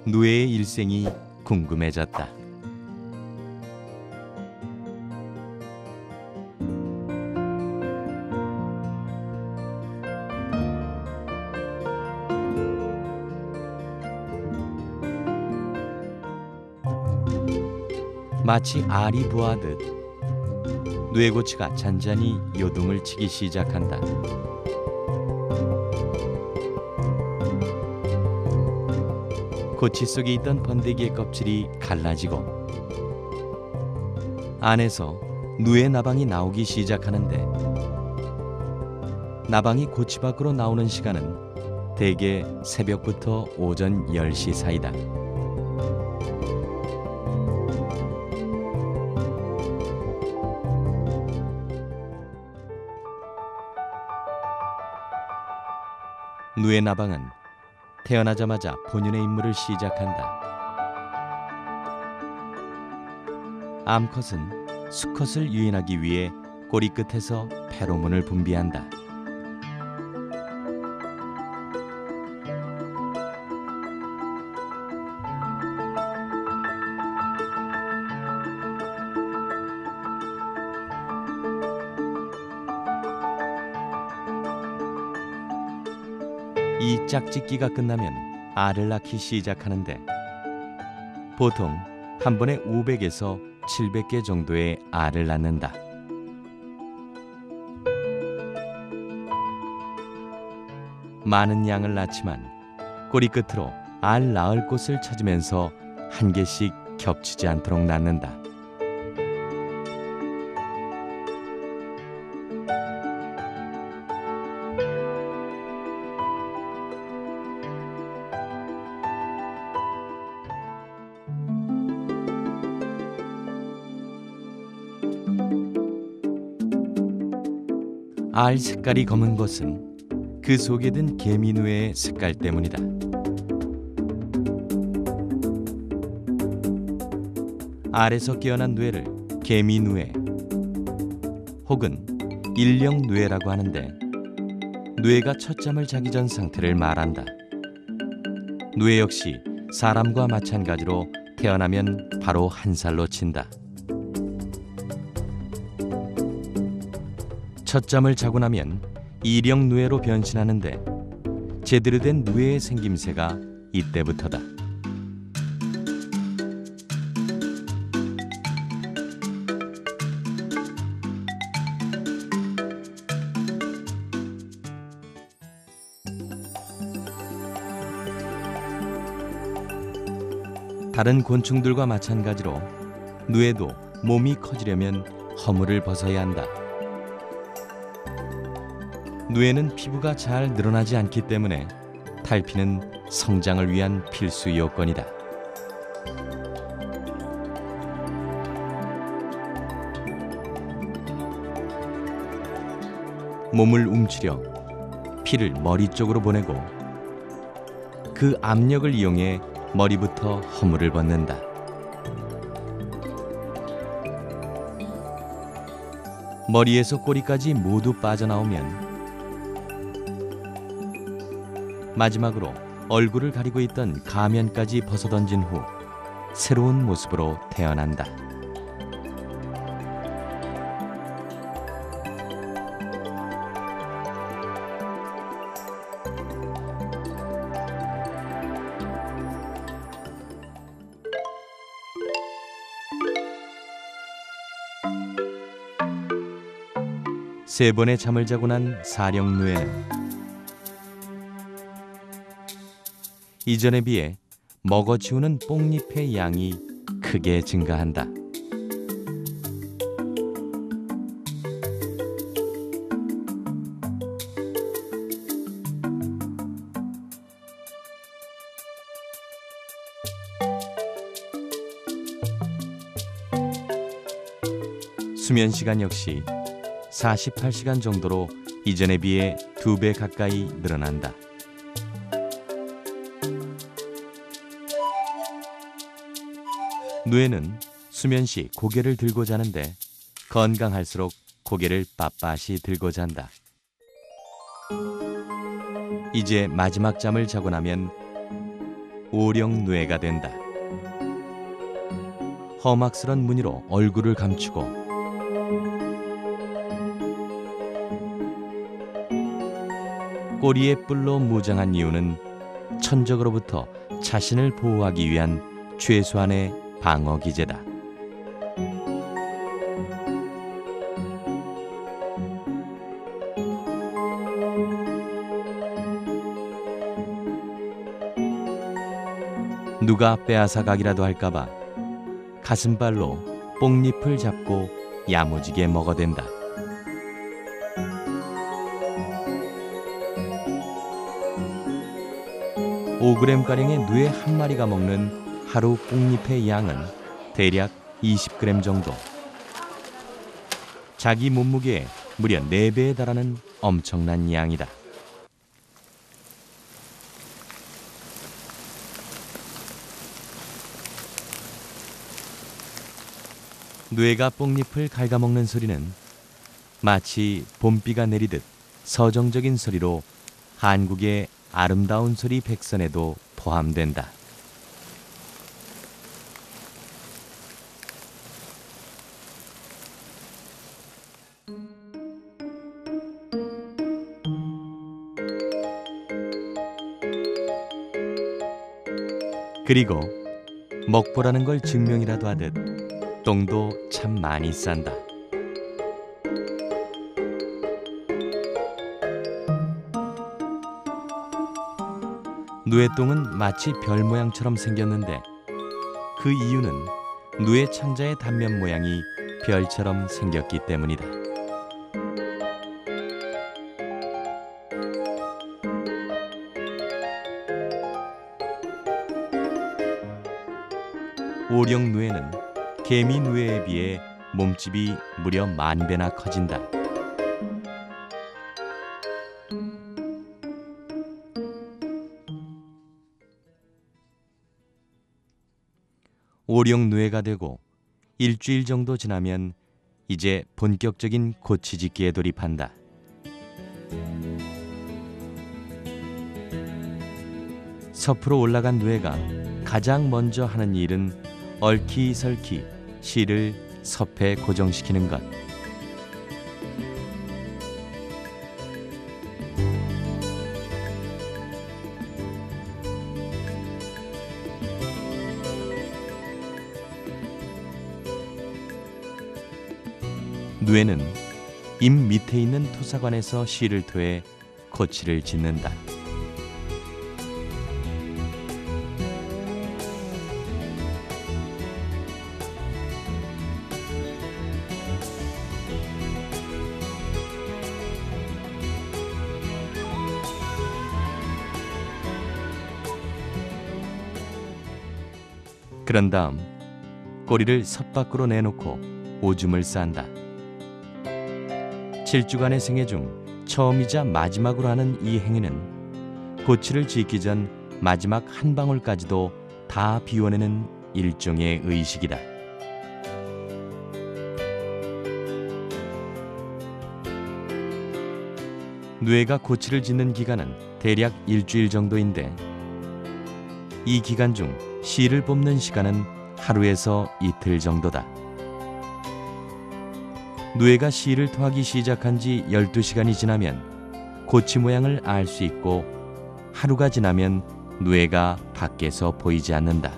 누에의 일생이 궁금해졌다. 마치 알이 부하듯 누에고치가 잔잔히 요동을 치기 시작한다. 고치 속에 있던 번데기의 껍질이 갈라지고 안에서 누에 나방이 나오기 시작하는데, 나방이 고치 밖으로 나오는 시간은 대개 새벽부터 오전 10시 사이다. 누에 나방은 태어나자마자 본연의 임무를 시작한다. 암컷은 수컷을 유인하기 위해 꼬리 끝에서 페로몬을 분비한다. 이 짝짓기가 끝나면 알을 낳기 시작하는데, 보통 한 번에 500에서 700개 정도의 알을 낳는다. 많은 양을 낳지만 꼬리 끝으로 알 낳을 곳을 찾으면서 한 개씩 겹치지 않도록 낳는다. 알 색깔이 검은 것은 그 속에 든 개미누에의 색깔 때문이다. 알에서 깨어난 누에를 개미누에 혹은 일령누에라고 하는데, 누에가 첫잠을 자기 전 상태를 말한다. 누에 역시 사람과 마찬가지로 태어나면 바로 한 살로 친다. 첫잠을 자고 나면 일령누에로 변신하는데, 제대로 된 누에의 생김새가 이때부터다. 다른 곤충들과 마찬가지로 누에도 몸이 커지려면 허물을 벗어야 한다. 누에는 피부가 잘 늘어나지 않기 때문에 탈피는 성장을 위한 필수 요건이다. 몸을 움츠려 피를 머리 쪽으로 보내고 그 압력을 이용해 머리부터 허물을 벗는다. 머리에서 꼬리까지 모두 빠져나오면 마지막으로 얼굴을 가리고 있던 가면까지 벗어던진 후 새로운 모습으로 태어난다. 세 번의 잠을 자고 난 사령누에는 이전에 비해 먹어치우는 뽕잎의 양이 크게 증가한다. 수면 시간 역시 48시간 정도로 이전에 비해 2배 가까이 늘어난다. 누에는 수면 시 고개를 들고 자는데, 건강할수록 고개를 빳빳이 들고 잔다. 이제 마지막 잠을 자고 나면 오령누에가 된다. 험악스런 무늬로 얼굴을 감추고 꼬리에 뿔로 무장한 이유는 천적으로부터 자신을 보호하기 위한 최소한의 방어 기제다. 누가 빼앗아 가기라도 할까봐 가슴발로 뽕잎을 잡고 야무지게 먹어댄다. (5g가량의) 누에 한 마리가 먹는 하루 뽕잎의 양은 대략 20g 정도. 자기 몸무게의 무려 4배에 달하는 엄청난 양이다. 누에가 뽕잎을 갉아먹는 소리는 마치 봄비가 내리듯 서정적인 소리로 한국의 아름다운 소리 백선에도 포함된다. 그리고 먹보라는 걸 증명이라도 하듯 똥도 참 많이 싼다. 누에 똥은 마치 별 모양처럼 생겼는데 그 이유는 누에 창자의 단면 모양이 별처럼 생겼기 때문이다. 오령누에는 개미누에에 비해 몸집이 무려 10,000배나 커진다. 오령누에가 되고 일주일 정도 지나면 이제 본격적인 고치짓기에 돌입한다. 섭으로 올라간 누에가 가장 먼저 하는 일은 얼키설키 실을 섭에 고정시키는 것. 누에는 입 밑에 있는 토사관에서 실을 토해 코치를 짓는다. 그런 다음 꼬리를 섭 밖으로 내놓고 오줌을 싼다. 7주간의 생애 중 처음이자 마지막으로 하는 이 행위는 고치를 짓기 전 마지막 한 방울까지도 다 비워내는 일종의 의식이다. 누에가 고치를 짓는 기간은 대략 일주일 정도인데 이 기간 중 실을 뽑는 시간은 하루에서 이틀 정도다. 누에가 실을 토하기 시작한 지 12시간이 지나면 고치 모양을 알 수 있고 하루가 지나면 누에가 밖에서 보이지 않는다.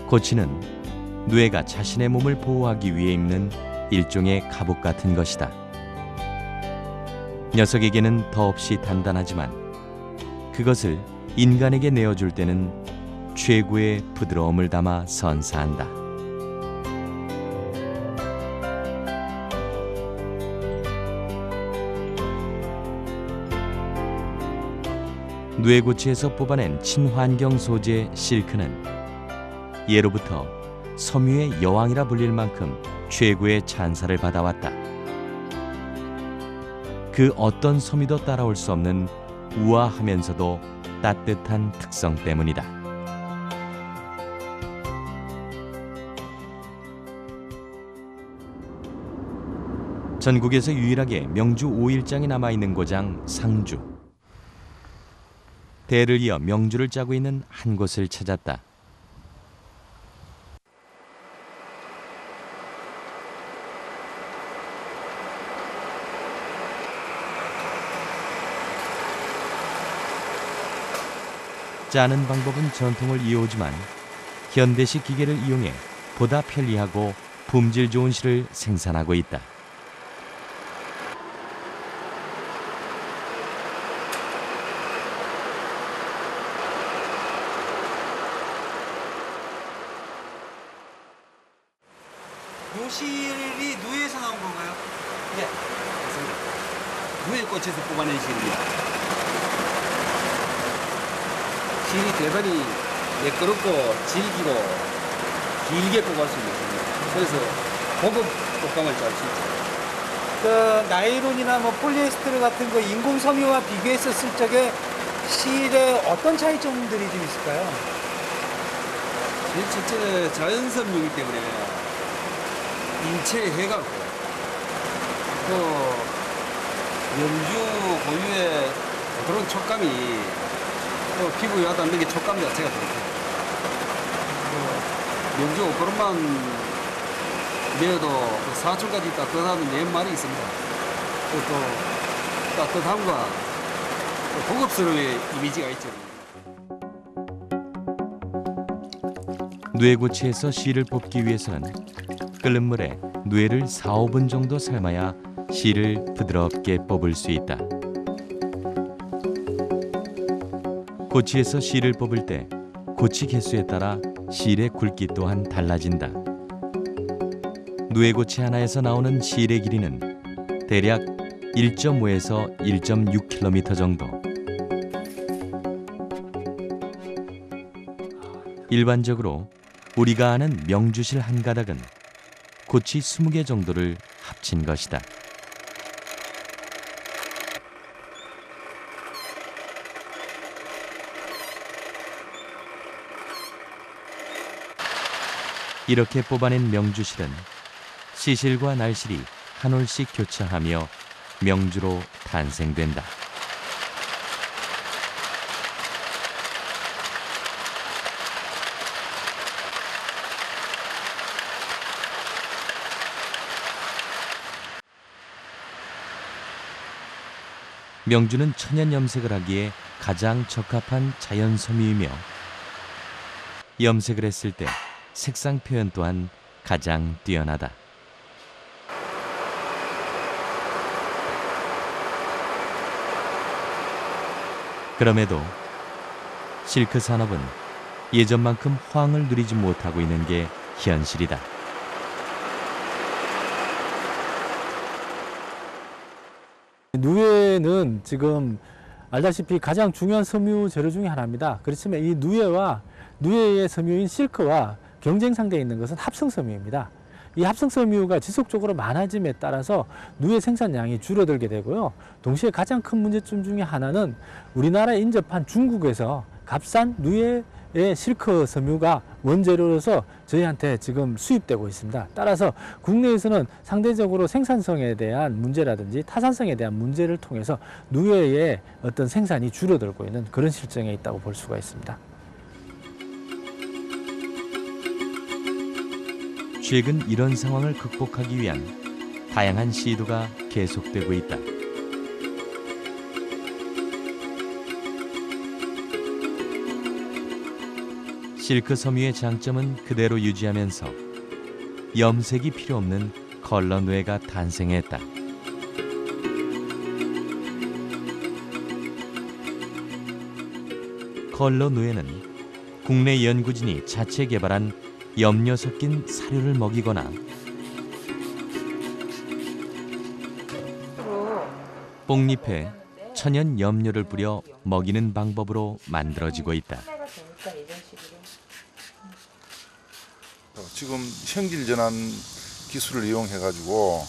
고치는 누에가 자신의 몸을 보호하기 위해 입는 일종의 갑옷 같은 것이다. 녀석에게는 더없이 단단하지만 그것을 인간에게 내어줄 때는 최고의 부드러움을 담아 선사한다. 누에고치에서 뽑아낸 친환경 소재 실크는 예로부터 섬유의 여왕이라 불릴 만큼 최고의 찬사를 받아왔다. 그 어떤 섬유도 따라올 수 없는 우아하면서도 따뜻한 특성 때문이다. 전국에서 유일하게 명주 5일장이 남아있는 고장 상주. 대를 이어 명주를 짜고 있는 한 곳을 찾았다. 짜는 방법은 전통을 이어오지만 현대식 기계를 이용해 보다 편리하고 품질 좋은 실을 생산하고 있다. 요 실이 누에서 나온 건가요? 네, 맞습니다. 누에 꽃에서 뽑아낸 실입니다. 실이 대단히 매끄럽고 질기고 길게 뽑을 수 있습니다. 그래서 고급 꽃감을 짤 수 있죠. 그 나일론이나 뭐 폴리에스테르 같은 거 인공 섬유와 비교했었을 적에 실에 어떤 차이점들이 좀 있을까요? 제일 첫째는 자연섬유이기 때문에 인체에 해가 없고 또 명주 고유의 그런 촉감이 또 피부에 와닿는 게 촉감 자체가 그렇고 명주 옷걸음만 내어도 그 사촌까지 따뜻한 옛말이 있습니다. 또 따뜻함과 또 고급스러운 이미지가 있죠. 뇌고치에서 실을 뽑기 위해서는 끓는 물에 뇌를 4, 5분 정도 삶아야 실을 부드럽게 뽑을 수 있다. 고치에서 실을 뽑을 때 고치 개수에 따라 실의 굵기 또한 달라진다. 뇌고치 하나에서 나오는 실의 길이는 대략 1.5에서 1.6km 정도. 일반적으로 우리가 아는 명주실 한 가닥은 고치 20개 정도를 합친 것이다. 이렇게 뽑아낸 명주실은 시실과 날실이 한 올씩 교차하며 명주로 탄생된다. 명주는 천연 염색을 하기에 가장 적합한 자연 섬유이며 염색을 했을 때 색상 표현 또한 가장 뛰어나다. 그럼에도 실크 산업은 예전만큼 호황을 누리지 못하고 있는 게 현실이다. 누에는 지금 알다시피 가장 중요한 섬유 재료 중에 하나입니다. 그렇지만 이 누에와 누에의 섬유인 실크와 경쟁 상대에 있는 것은 합성 섬유입니다. 이 합성 섬유가 지속적으로 많아짐에 따라서 누에 생산량이 줄어들게 되고요. 동시에 가장 큰 문제점 중에 하나는 우리나라에 인접한 중국에서 값싼 누에의 실크 섬유가 원재료로서 저희한테 지금 수입되고 있습니다. 따라서 국내에서는 상대적으로 생산성에 대한 문제라든지 타산성에 대한 문제를 통해서 누에의 어떤 생산이 줄어들고 있는 그런 실정에 있다고 볼 수가 있습니다. 최근 이런 상황을 극복하기 위한 다양한 시도가 계속되고 있다. 실크 섬유의 장점은 그대로 유지하면서 염색이 필요 없는 컬러 누에가 탄생했다. 컬러 누에는 국내 연구진이 자체 개발한 염료 섞인 사료를 먹이거나 뽕잎에 천연 염료를 뿌려 먹이는 방법으로 만들어지고 있다. 지금 형질 전환 기술을 이용해 가지고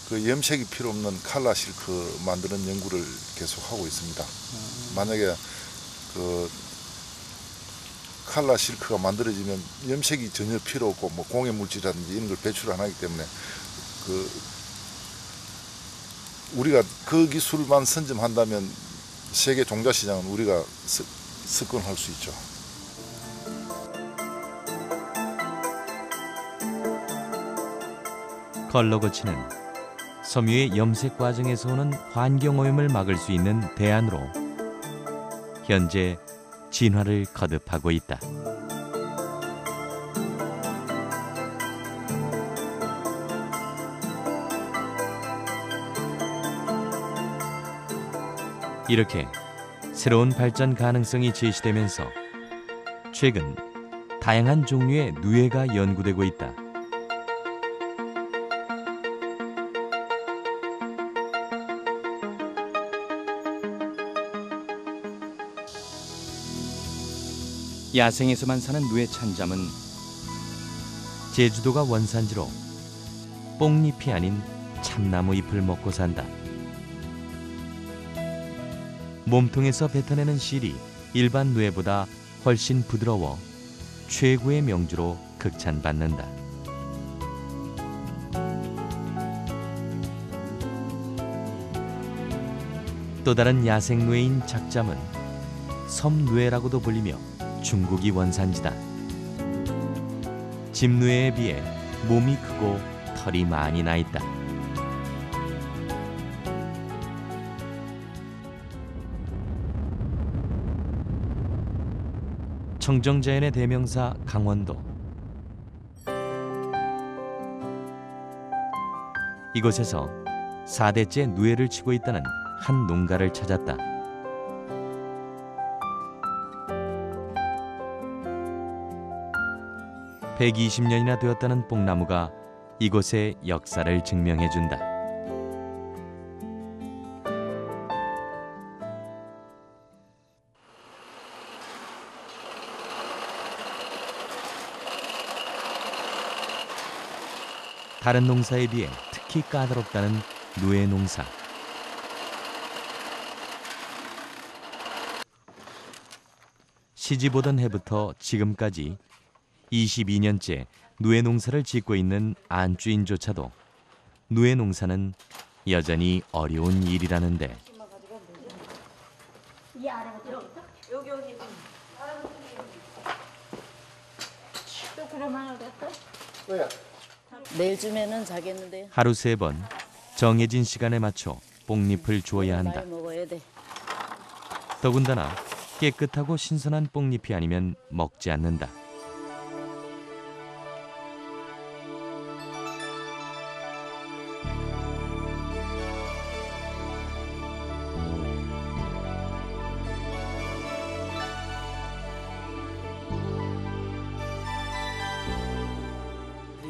그 염색이 필요 없는 칼라 실크 만드는 연구를 계속 하고 있습니다. 만약에 그 칼라 실크가 만들어지면 염색이 전혀 필요 없고 뭐 공해 물질이라든지 이런 걸 배출 안 하기 때문에 그 우리가 그 기술만 선점한다면 세계 종자 시장은 우리가 석권할 수 있죠. 컬러거치는 섬유의 염색 과정에서 오는 환경오염을 막을 수 있는 대안으로 현재 진화를 거듭하고 있다. 이렇게 새로운 발전 가능성이 제시되면서 최근 다양한 종류의 누에가 연구되고 있다. 야생에서만 사는 누에 찬잠은 제주도가 원산지로 뽕잎이 아닌 참나무 잎을 먹고 산다. 몸통에서 뱉어내는 실이 일반 누에보다 훨씬 부드러워 최고의 명주로 극찬받는다. 또 다른 야생 누에인 작잠은 섬누에라고도 불리며 중국이 원산지다. 집누에에 비해 몸이 크고 털이 많이 나 있다. 청정자연의 대명사 강원도. 이곳에서 4대째 누에를 치고 있다는 한 농가를 찾았다. (120년이나) 되었다는 뽕나무가 이곳의 역사를 증명해준다. 다른 농사에 비해 특히 까다롭다는 누에 농사. 시집 오던 해부터 지금까지 22년째 누에 농사를 짓고 있는 안주인조차도 누에 농사는 여전히 어려운 일이라는데 내일쯤에는 자겠는데. 하루 3번 정해진 시간에 맞춰 뽕잎을 주어야 한다. 많이 먹어야 돼. 더군다나 깨끗하고 신선한 뽕잎이 아니면 먹지 않는다.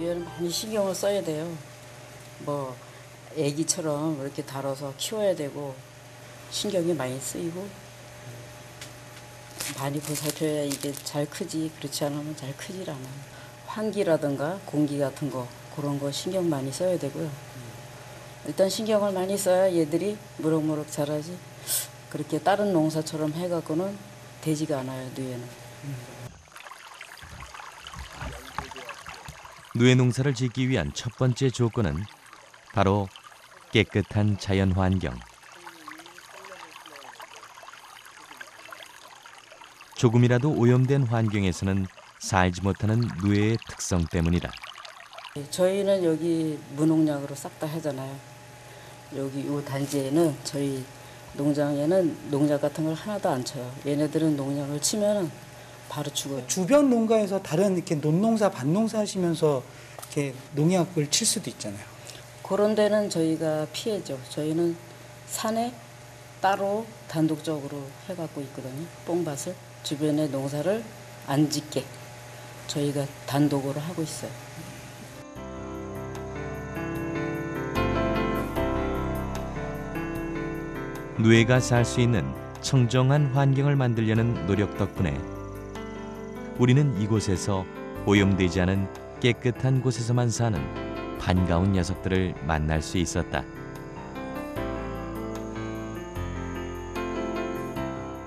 누에는 많이 신경을 써야 돼요. 뭐 애기처럼 이렇게 다뤄서 키워야 되고 신경이 많이 쓰이고 많이 보살펴야 이게 잘 크지. 그렇지 않으면 잘 크질 않아요. 환기라든가 공기 같은 거 그런 거 신경 많이 써야 되고요. 일단 신경을 많이 써야 얘들이 무럭무럭 자라지. 그렇게 다른 농사처럼 해갖고는 되지가 않아요. 누에는. 누에 농사를 짓기 위한 첫 번째 조건은 바로 깨끗한 자연 환경. 조금이라도 오염된 환경에서는 살지 못하는 누에의 특성 때문이다. 저희는 여기 무농약으로 싹 다 하잖아요. 여기 이 단지에는 저희 농장에는 농약 같은 걸 하나도 안 쳐요. 얘네들은 농약을 치면은 바로 죽어요. 주변 농가에서 다른 이렇게 논농사, 밭농사 하시면서 이렇게 농약을 칠 수도 있잖아요. 그런 데는 저희가 피해죠. 저희는 산에 따로 단독적으로 해갖고 있거든요. 뽕밭을 주변에 농사를 안 짓게 저희가 단독으로 하고 있어요. 누에가 살 수 있는 청정한 환경을 만들려는 노력 덕분에 우리는 이곳에서 오염되지 않은 깨끗한 곳에서만 사는 반가운 녀석들을 만날 수 있었다.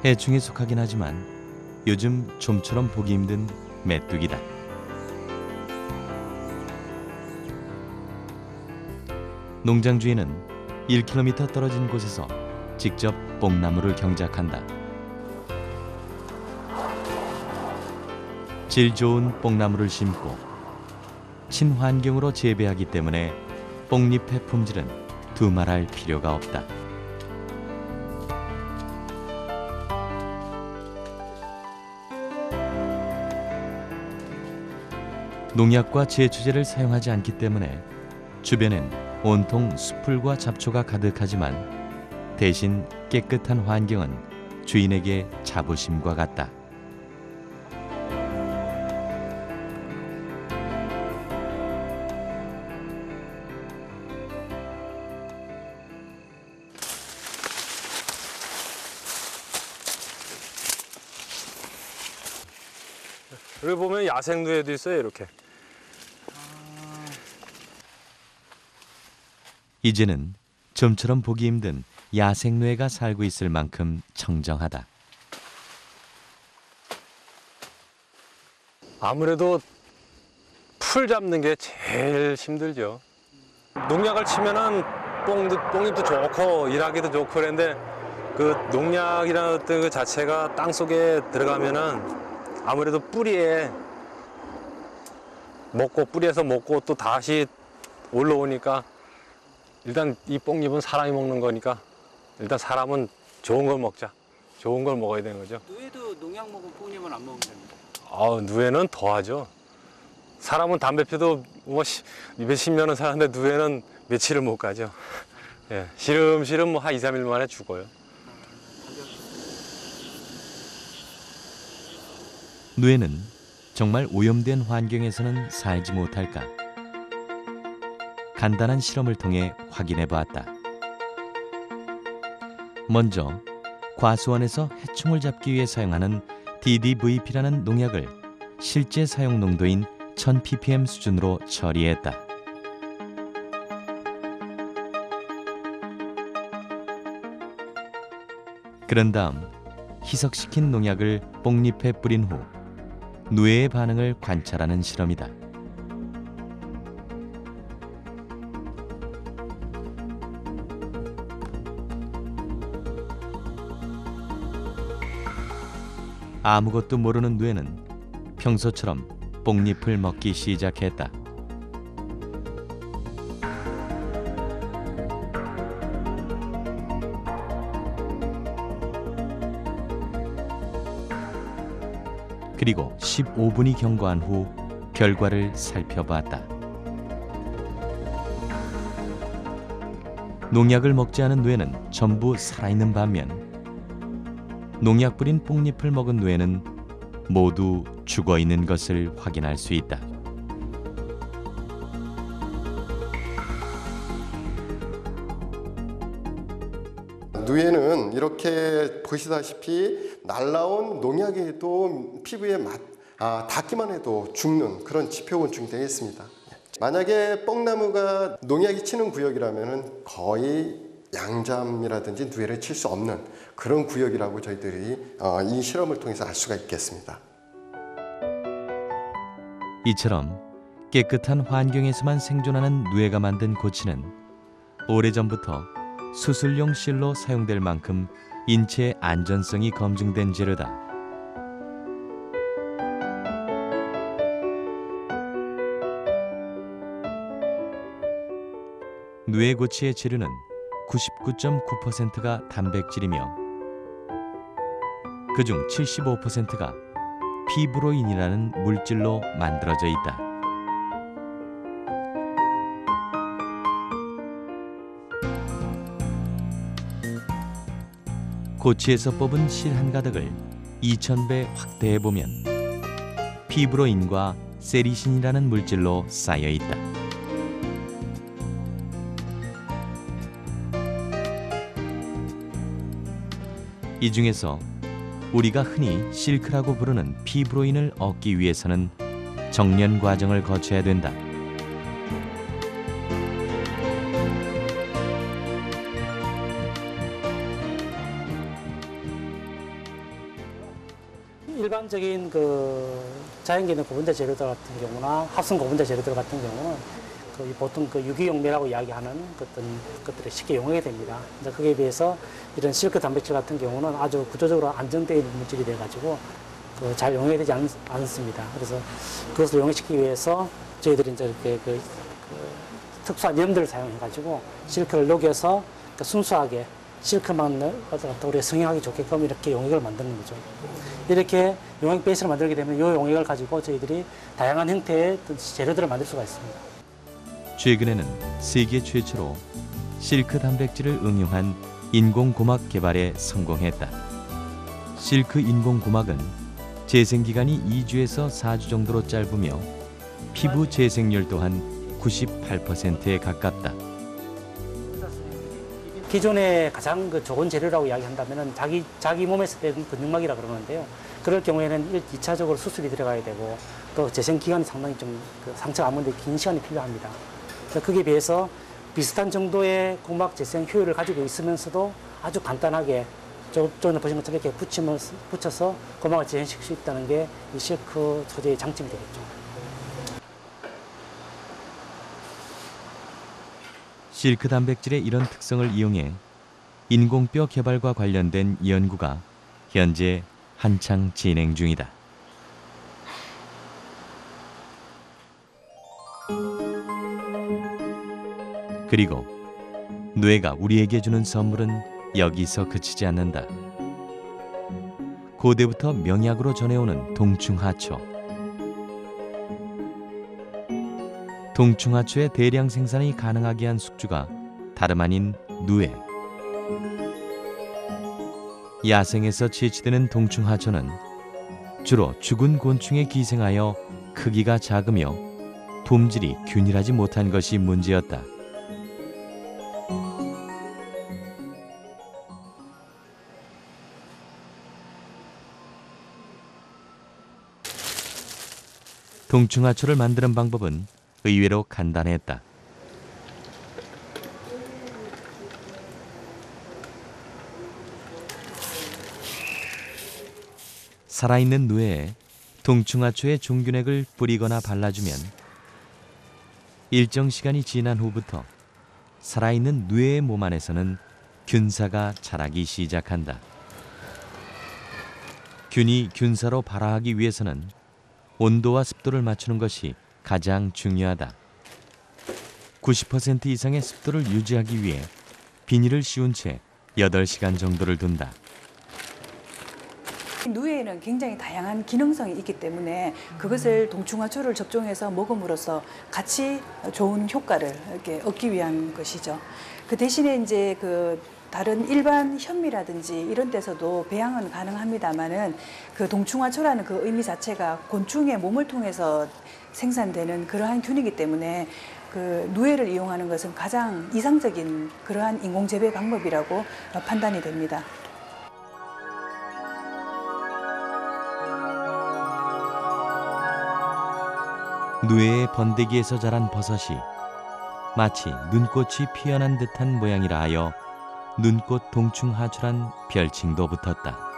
해충에 속하긴 하지만 요즘 좀처럼 보기 힘든 메뚜기다. 농장 주인은 1km 떨어진 곳에서 직접 뽕나무를 경작한다. 질 좋은 뽕나무를 심고 친환경으로 재배하기 때문에 뽕잎의 품질은 두말할 필요가 없다. 농약과 제초제를 사용하지 않기 때문에 주변엔 온통 숲풀과 잡초가 가득하지만 대신 깨끗한 환경은 주인에게 자부심과 같다. 여기 보면 야생누에도 있어요, 이렇게. 이제는 좀처럼 보기 힘든 야생뇌가 살고 있을 만큼 청정하다. 아무래도 풀 잡는 게 제일 힘들죠. 농약을 치면은 뽕잎도 좋고 일하기도 좋고 그런데 그 농약이라는 어떤 그 자체가 땅 속에 들어가면은 아무래도 뿌리에서 먹고 또 다시 올라오니까 일단 이 뽕잎은 사람이 먹는 거니까 일단 사람은 좋은 걸 먹자. 좋은 걸 먹어야 되는 거죠. 누에도 농약 먹은 뽕잎은 안 먹으면 됩니다. 누에는 더하죠. 사람은 담배 피도 뭐 몇십 년은 사는데 누에는 며칠을 못 가죠. 예, 시름시름 뭐 한 2, 3일 만에 죽어요. 누에는 정말 오염된 환경에서는 살지 못할까? 간단한 실험을 통해 확인해 보았다. 먼저 과수원에서 해충을 잡기 위해 사용하는 DDVP라는 농약을 실제 사용 농도인 1000ppm 수준으로 처리했다. 그런 다음 희석시킨 농약을 뽕잎에 뿌린 후 누에의 반응을 관찰하는 실험이다. 아무것도 모르는 누에는 평소처럼 뽕잎을 먹기 시작했다. 그리고 15분이 경과한 후 결과를 살펴봤다. 농약을 먹지 않은 누에는 전부 살아있는 반면 농약 뿌린 뽕잎을 먹은 누에는 모두 죽어있는 것을 확인할 수 있다. 누에는 이렇게 보시다시피 날라온 농약에도 피부에 닿기만 해도 죽는 그런 지표곤충이 되겠습니다. 만약에 뽕나무가 농약이 치는 구역이라면 거의 양잠이라든지 누에를 칠 수 없는 그런 구역이라고 저희들이 이 실험을 통해서 알 수가 있겠습니다. 이처럼 깨끗한 환경에서만 생존하는 누에가 만든 고치는 오래전부터 수술용 실로 사용될 만큼 인체 안전성이 검증된 재료다. 누에 고치의 재료는 99.9%가 단백질이며 그중 75%가 피브로인이라는 물질로 만들어져 있다. 고치에서 뽑은 실 한 가닥을 2000배 확대해보면 피브로인과 세리신이라는 물질로 쌓여 있다. 이 중에서 우리가 흔히 실크라고 부르는 피브로인을 얻기 위해서는 정련 과정을 거쳐야 된다. 일반적인 그 자연계는 고분자 재료들 같은 경우나 합성 고분자 재료들 같은 경우는 보통 유기용매라고 이야기하는 어떤 것들을 쉽게 용하게 됩니다. 이제 거기에 비해서 이런 실크 단백질 같은 경우는 아주 구조적으로 안정되어 있는 물질이 돼가지고 잘 용하게 되지 않습니다. 그래서 그것을 용해시키기 위해서 저희들이 이제 이렇게 특수한 염들을 사용해가지고 실크를 녹여서 순수하게 실크만 우리가 성형하기 좋게끔 이렇게 용액을 만드는 거죠. 이렇게 용액 베이스를 만들게 되면 이 용액을 가지고 저희들이 다양한 형태의 재료들을 만들 수가 있습니다. 최근에는 세계 최초로 실크 단백질을 응용한 인공고막 개발에 성공했다. 실크 인공고막은 재생기간이 2주에서 4주 정도로 짧으며 피부 재생률 또한 98%에 가깝다. 기존에 가장 좋은 재료라고 이야기한다면 자기 몸에서 빼는 근육막이라 그러는데요. 그럴 경우에는 2차적으로 수술이 들어가야 되고 또 재생기간이 상당히 좀 상처가 아무데 긴 시간이 필요합니다. 그에 비해서 비슷한 정도의 고막 재생 효율을 가지고 있으면서도 아주 간단하게 저쪽에 보신 것처럼 이렇게 붙여서 고막을 재생시킬 수 있다는 게 이 실크 소재의 장점이 되겠죠. 실크 단백질의 이런 특성을 이용해 인공뼈 개발과 관련된 연구가 현재 한창 진행 중이다. 그리고 뇌가 우리에게 주는 선물은 여기서 그치지 않는다. 고대부터 명약으로 전해오는 동충하초. 동충하초의 대량 생산이 가능하게 한 숙주가 다름 아닌 누에. 야생에서 채취되는 동충하초는 주로 죽은 곤충에 기생하여 크기가 작으며 품질이 균일하지 못한 것이 문제였다. 동충하초를 만드는 방법은 의외로 간단했다. 살아있는 누에에 동충하초의 종균액을 뿌리거나 발라주면 일정 시간이 지난 후부터 살아있는 누에의 몸 안에서는 균사가 자라기 시작한다. 균이 균사로 발화하기 위해서는 온도와 습도를 맞추는 것이 가장 중요하다. 90% 이상의 습도를 유지하기 위해 비닐을 씌운 채 8시간 정도를 둔다. 누에에는 굉장히 다양한 기능성이 있기 때문에 그것을 동충하초를 접종해서 먹음으로써 같이 좋은 효과를 이렇게 얻기 위한 것이죠. 그 대신에 이제 다른 일반 현미라든지 이런 데서도 배양은 가능합니다만은 그 동충하초라는 그 의미 자체가 곤충의 몸을 통해서 생산되는 그러한 균이기 때문에 그 누에를 이용하는 것은 가장 이상적인 그러한 인공 재배 방법이라고 판단이 됩니다. 누에의 번데기에서 자란 버섯이 마치 눈꽃이 피어난 듯한 모양이라 하여 눈꽃 동충하초란 별칭도 붙었다.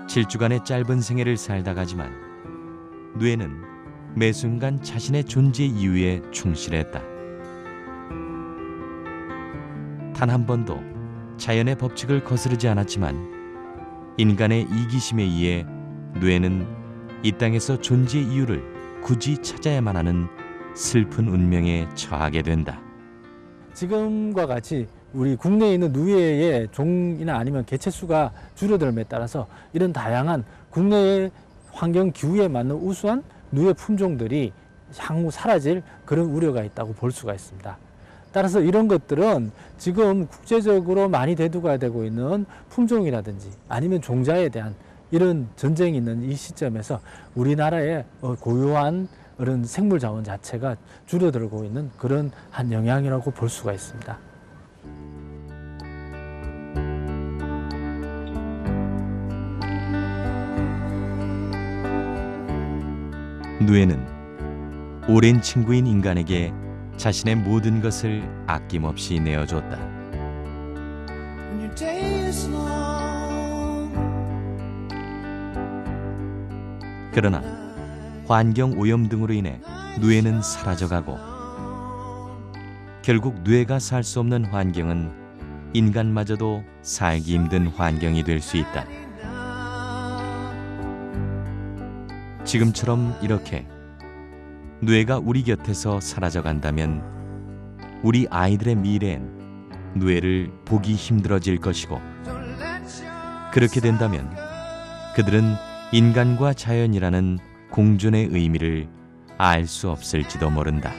(7주간의) 짧은 생애를 살다 가지만 누에는 매 순간 자신의 존재 이유에 충실했다. 단 한 번도 자연의 법칙을 거스르지 않았지만 인간의 이기심에 의해 누에는 이 땅에서 존재 이유를 굳이 찾아야만 하는 슬픈 운명에 처하게 된다. 지금과 같이 우리 국내에 있는 누에의 종이나 아니면 개체수가 줄어들음에 따라서 이런 다양한 국내의 환경 기후에 맞는 우수한 누에 품종들이 향후 사라질 그런 우려가 있다고 볼 수가 있습니다. 따라서 이런 것들은 지금 국제적으로 많이 대두가 되고 있는 품종이라든지 아니면 종자에 대한 이런 전쟁이 있는 이 시점에서 우리나라의 고유한 그런 생물 자원 자체가 줄어들고 있는 그런 한 영향이라고 볼 수가 있습니다. 누에는 오랜 친구인 인간에게 자신의 모든 것을 아낌없이 내어줬다. 그러나 환경 오염 등으로 인해 누에는 사라져가고 결국 누에가 살 수 없는 환경은 인간마저도 살기 힘든 환경이 될 수 있다. 지금처럼 이렇게 누에가 우리 곁에서 사라져간다면 우리 아이들의 미래엔 누에를 보기 힘들어질 것이고, 그렇게 된다면 그들은 인간과 자연이라는 공존의 의미를 알 수 없을지도 모른다.